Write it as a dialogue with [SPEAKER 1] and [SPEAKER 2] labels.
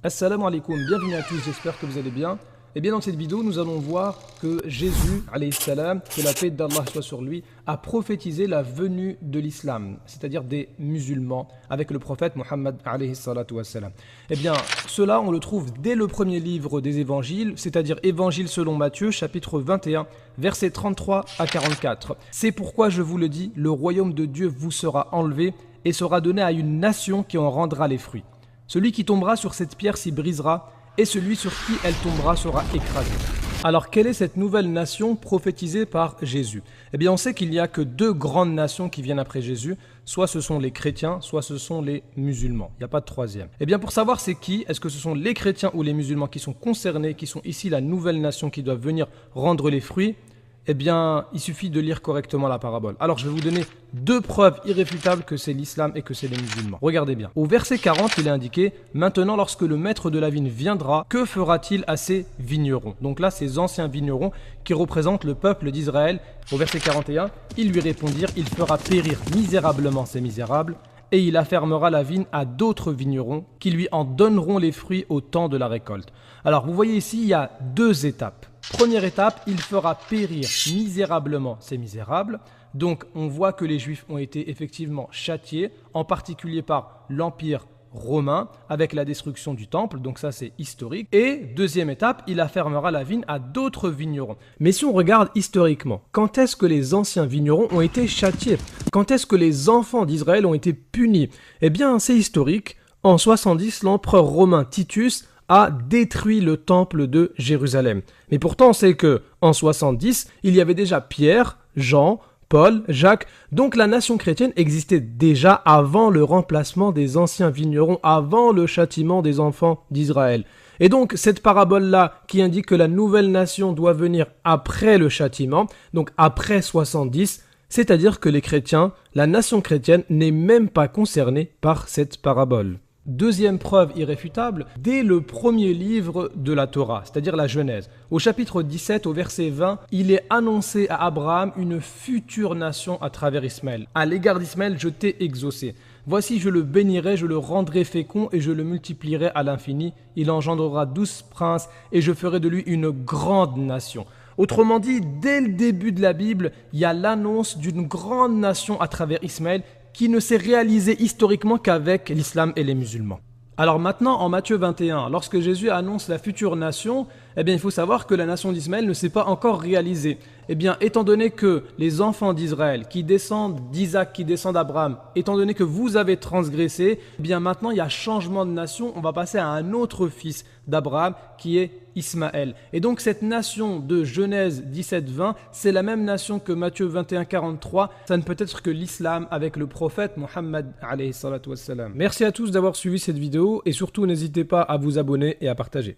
[SPEAKER 1] Assalamu alaikum, bienvenue à tous, j'espère que vous allez bien. Et bien dans cette vidéo, nous allons voir que Jésus, alayhi salam, que la paix d'Allah soit sur lui, a prophétisé la venue de l'islam, c'est-à-dire des musulmans, avec le prophète Mohammed, alayhi salatu wassalam. Et bien, cela, on le trouve dès le premier livre des évangiles, c'est-à-dire Évangile selon Matthieu, chapitre 21, versets 33 à 44. C'est pourquoi je vous le dis, le royaume de Dieu vous sera enlevé et sera donné à une nation qui en rendra les fruits. Celui qui tombera sur cette pierre s'y brisera, et celui sur qui elle tombera sera écrasé. Alors, quelle est cette nouvelle nation prophétisée par Jésus? Eh bien, on sait qu'il n'y a que deux grandes nations qui viennent après Jésus, soit ce sont les chrétiens, soit ce sont les musulmans. Il n'y a pas de troisième. Eh bien, pour savoir c'est qui, est-ce que ce sont les chrétiens ou les musulmans qui sont concernés, qui sont ici la nouvelle nation qui doit venir rendre les fruits? Eh bien, il suffit de lire correctement la parabole. Alors, je vais vous donner deux preuves irréfutables que c'est l'islam et que c'est les musulmans. Regardez bien. Au verset 40, il est indiqué « Maintenant, lorsque le maître de la vigne viendra, que fera-t-il à ces vignerons ?» Donc là, ces anciens vignerons qui représentent le peuple d'Israël. Au verset 41, ils lui répondirent « Il fera périr misérablement ces misérables, et il affermera la vigne à d'autres vignerons qui lui en donneront les fruits au temps de la récolte. » Alors, vous voyez ici, il y a deux étapes. Première étape, il fera périr misérablement ces misérables. Donc, on voit que les Juifs ont été effectivement châtiés, en particulier par l'Empire romain, avec la destruction du temple. Donc ça, c'est historique. Et deuxième étape, il affermera la vigne à d'autres vignerons. Mais si on regarde historiquement, quand est-ce que les anciens vignerons ont été châtiés? Quand est-ce que les enfants d'Israël ont été punis? Eh bien, c'est historique. En 70, l'empereur romain Titus a détruit le temple de Jérusalem. Mais pourtant, on sait que en 70, il y avait déjà Pierre, Jean, Paul, Jacques. Donc la nation chrétienne existait déjà avant le remplacement des anciens vignerons, avant le châtiment des enfants d'Israël. Et donc cette parabole-là qui indique que la nouvelle nation doit venir après le châtiment, donc après 70, c'est-à-dire que les chrétiens, la nation chrétienne n'est même pas concernée par cette parabole. Deuxième preuve irréfutable, dès le premier livre de la Torah, c'est-à-dire la Genèse, au chapitre 17, au verset 20, il est annoncé à Abraham une future nation à travers Ismaël. À l'égard d'Ismaël, je t'ai exaucé. Voici, je le bénirai, je le rendrai fécond et je le multiplierai à l'infini. Il engendrera 12 princes et je ferai de lui une grande nation. Autrement dit, dès le début de la Bible, il y a l'annonce d'une grande nation à travers Ismaël qui ne s'est réalisé historiquement qu'avec l'islam et les musulmans. Alors maintenant, en Matthieu 21, lorsque Jésus annonce la future nation, eh bien, il faut savoir que la nation d'Ismaël ne s'est pas encore réalisée. Eh bien, étant donné que les enfants d'Israël, qui descendent d'Isaac, qui descendent d'Abraham, étant donné que vous avez transgressé, eh bien maintenant, il y a changement de nation, on va passer à un autre fils d'Abraham, qui est Ismaël. Et donc, cette nation de Genèse 17-20, c'est la même nation que Matthieu 21-43. Ça ne peut être que l'islam avec le prophète Mohammed, alayhi salatu wassalam. Merci à tous d'avoir suivi cette vidéo et surtout, n'hésitez pas à vous abonner et à partager.